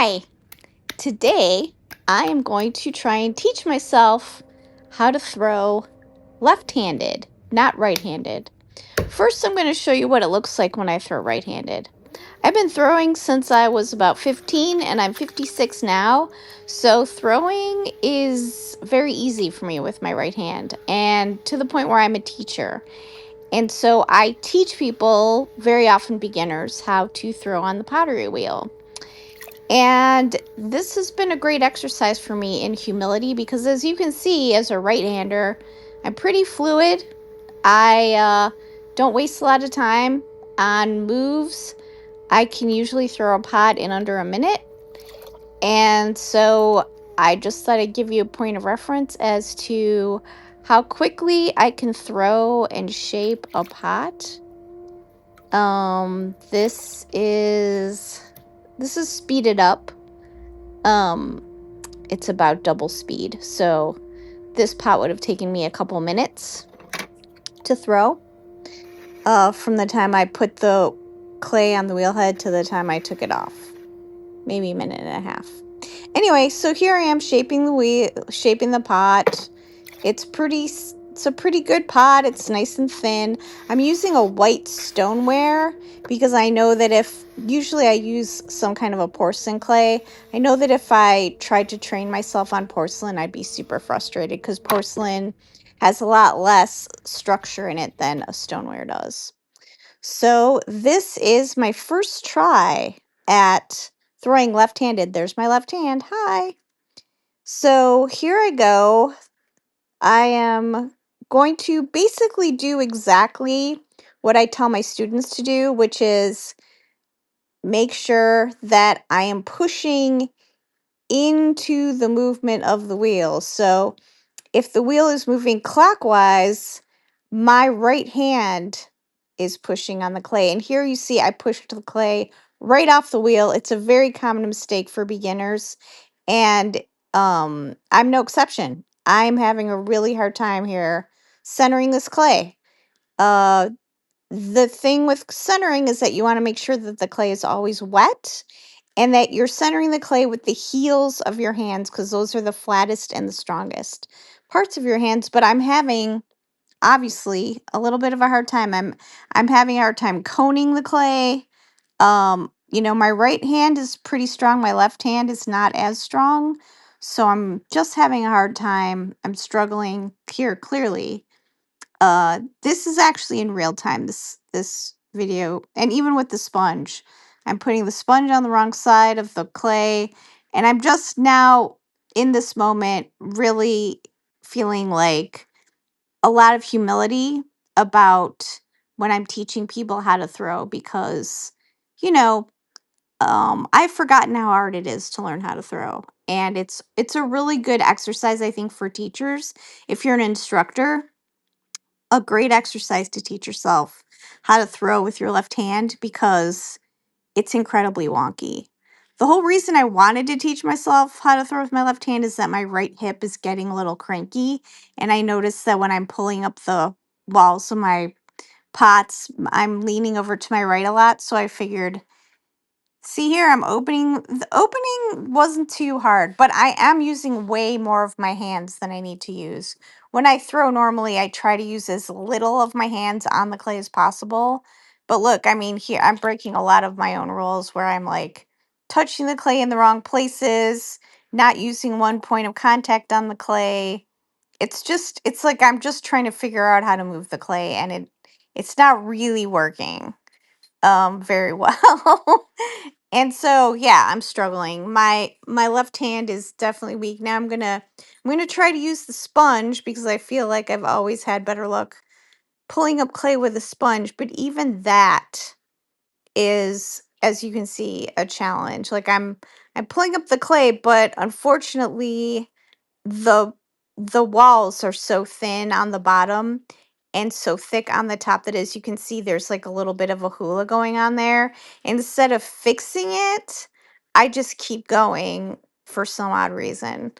Hi! Today I am going to try and teach myself how to throw left-handed, not right-handed. First, I'm going to show you what it looks like when I throw right-handed. I've been throwing since I was about 15 and I'm 56 now, so throwing is very easy for me with my right hand and to the point where I'm a teacher. And so I teach people, very often beginners, how to throw on the pottery wheel. And this has been a great exercise for me in humility because, as you can see, as a right-hander, I'm pretty fluid. I don't waste a lot of time on moves. I can usually throw a pot in under a minute. And so I just thought I'd give you a point of reference as to how quickly I can throw and shape a pot. This is speeded up. Um, it's about double speed. So this pot would have taken me a couple minutes to throw. From the time I put the clay on the wheel head to the time I took it off. Maybe a minute and a half. Anyway, so here I am shaping the pot. It's a pretty good pot. It's nice and thin. I'm using a white stoneware because I know that usually I use some kind of a porcelain clay. I know that if I tried to train myself on porcelain, I'd be super frustrated because porcelain has a lot less structure in it than a stoneware does. So this is my first try at throwing left-handed. There's my left hand. Hi. So here I go. I am going to basically do exactly what I tell my students to do, which is make sure that I am pushing into the movement of the wheel. So if the wheel is moving clockwise, my right hand is pushing on the clay. And here you see I pushed the clay right off the wheel. It's a very common mistake for beginners. And I'm no exception. I'm having a really hard time here centering this clay. Uh, the thing with centering is that you want to make sure that the clay is always wet and that you're centering the clay with the heels of your hands because those are the flattest and the strongest parts of your hands. But I'm having obviously a little bit of a hard time. I'm having a hard time coning the clay. My right hand is pretty strong. My left hand is not as strong. So I'm just having a hard time. I'm struggling here clearly. This is actually in real time, this video, and even with the sponge. I'm putting the sponge on the wrong side of the clay, and I'm just now in this moment really feeling like a lot of humility about when I'm teaching people how to throw because, you know, I've forgotten how hard it is to learn how to throw. And it's a really good exercise, I think, for teachers. If you're an instructor, a great exercise to teach yourself how to throw with your left hand because it's incredibly wonky. The whole reason I wanted to teach myself how to throw with my left hand is that my right hip is getting a little cranky. And I noticed that when I'm pulling up the walls of my pots, I'm leaning over to my right a lot. So I figured, see here, I'm opening. The opening wasn't too hard, but I am using way more of my hands than I need to use. When I throw normally, I try to use as little of my hands on the clay as possible. But look, I mean, here I'm breaking a lot of my own rules where I'm like touching the clay in the wrong places, not using one point of contact on the clay. It's like I'm just trying to figure out how to move the clay and it's not really working very well. And so yeah, I'm struggling. My left hand is definitely weak. Now I'm going to try to use the sponge because I feel like I've always had better luck pulling up clay with a sponge, but even that is, as you can see, a challenge. Like I'm pulling up the clay, but unfortunately the the walls are so thin on the bottom and so thick on the top that, as you can see, there's like a little bit of a hula going on there. Instead of fixing it, I just keep going for some odd reason.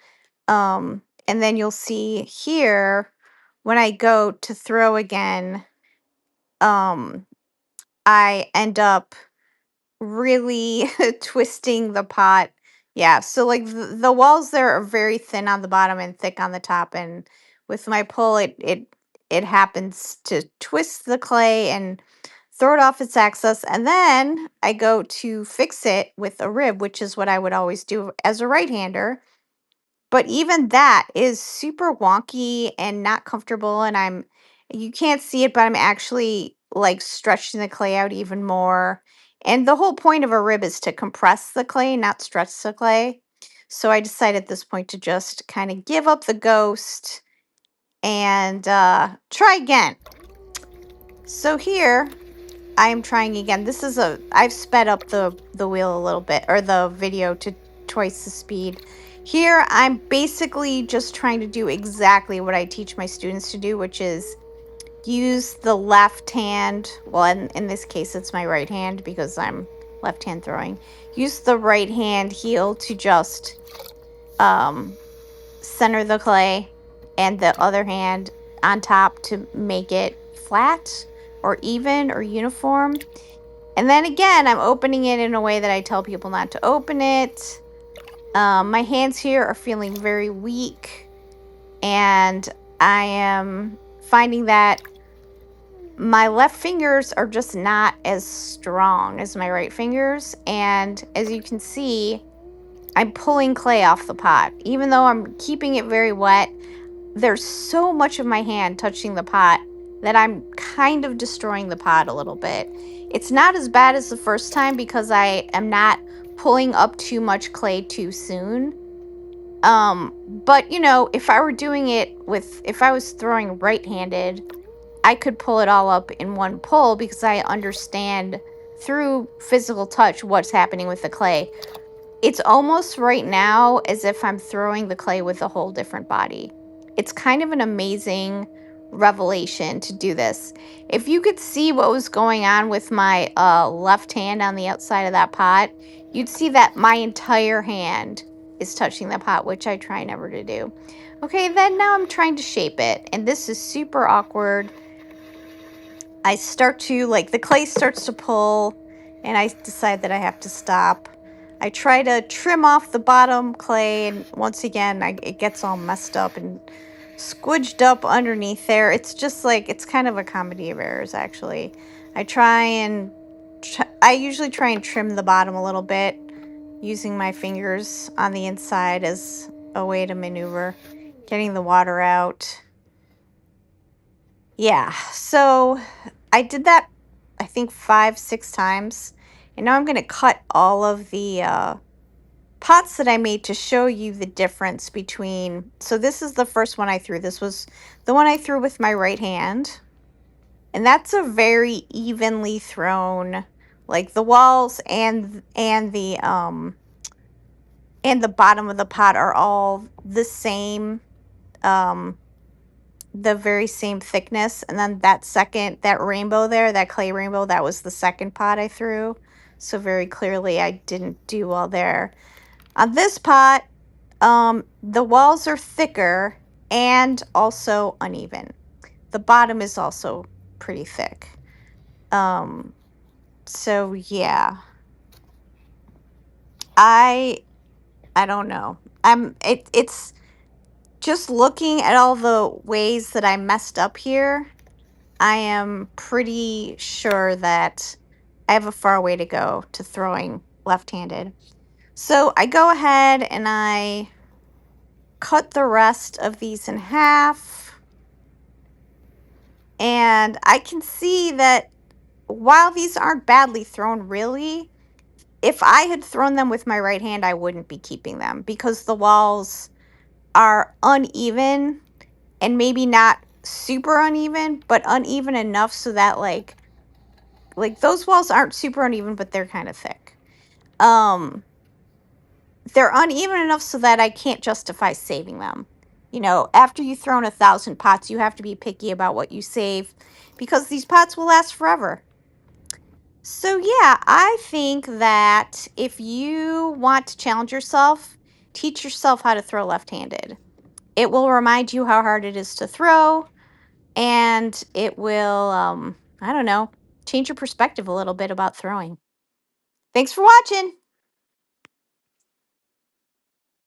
And then you'll see here when I go to throw again, um I end up really twisting the pot Yeah, so like the walls there are very thin on the bottom and thick on the top, and with my pull, it happens to twist the clay and throw it off its axis, and then I go to fix it with a rib, which is what I would always do as a right-hander. But even that is super wonky and not comfortable, and you can't see it, but I'm actually like stretching the clay out even more. And the whole point of a rib is to compress the clay, not stretch the clay. So I decided at this point to just kind of give up the ghost and try again. So here I'm trying again. I've sped up the wheel a little bit, or the video, to twice the speed. Here I'm basically just trying to do exactly what I teach my students to do, which is use the left hand. Well, in this case it's my right hand because I'm left hand throwing. Use the right hand heel to just um center the clay, and the other hand on top to make it flat or even or uniform. And then again, I'm opening it in a way that I tell people not to open it. My hands here are feeling very weak, and I am finding that my left fingers are just not as strong as my right fingers. And as you can see, I'm pulling clay off the pot. Even though I'm keeping it very wet, there's so much of my hand touching the pot that I'm kind of destroying the pot a little bit. It's not as bad as the first time because I am not pulling up too much clay too soon. But if I were doing it if I was throwing right-handed, I could pull it all up in one pull because I understand through physical touch what's happening with the clay. It's almost right now as if I'm throwing the clay with a whole different body. It's kind of an amazing revelation to do this. If you could see what was going on with my left hand on the outside of that pot, you'd see that my entire hand is touching the pot, which I try never to do. Okay, then now I'm trying to shape it, and this is super awkward. I start to, like, the clay starts to pull, and I decide that I have to stop. I try to trim off the bottom clay, and once again, it gets all messed up and squidged up underneath there. It's just like, it's kind of a comedy of errors, actually. I usually try and trim the bottom a little bit using my fingers on the inside as a way to maneuver, getting the water out. Yeah, so I did that, I think 5, 6 times. And now I'm going to cut all of the pots that I made to show you the difference between. So this is the first one I threw. This was the one I threw with my right hand. And that's a very evenly thrown, like the walls and the bottom of the pot are all the same, the very same thickness. And then that rainbow there, that clay rainbow, that was the second pot I threw. So very clearly I didn't do well there. On this pot, the walls are thicker and also uneven. The bottom is also pretty thick. So yeah, I don't know. It's just looking at all the ways that I messed up here. I am pretty sure that I have a far way to go to throwing left-handed. So I go ahead and I cut the rest of these in half. And I can see that while these aren't badly thrown, really, if I had thrown them with my right hand, I wouldn't be keeping them because the walls are uneven, and maybe not super uneven, but uneven enough so that like those walls aren't super uneven, but they're kind of thick. They're uneven enough so that I can't justify saving them. After you've thrown 1,000 pots, you have to be picky about what you save because these pots will last forever. So yeah, I think that if you want to challenge yourself, teach yourself how to throw left-handed. It will remind you how hard it is to throw, and it will, I don't know, change your perspective a little bit about throwing. Thanks for watching.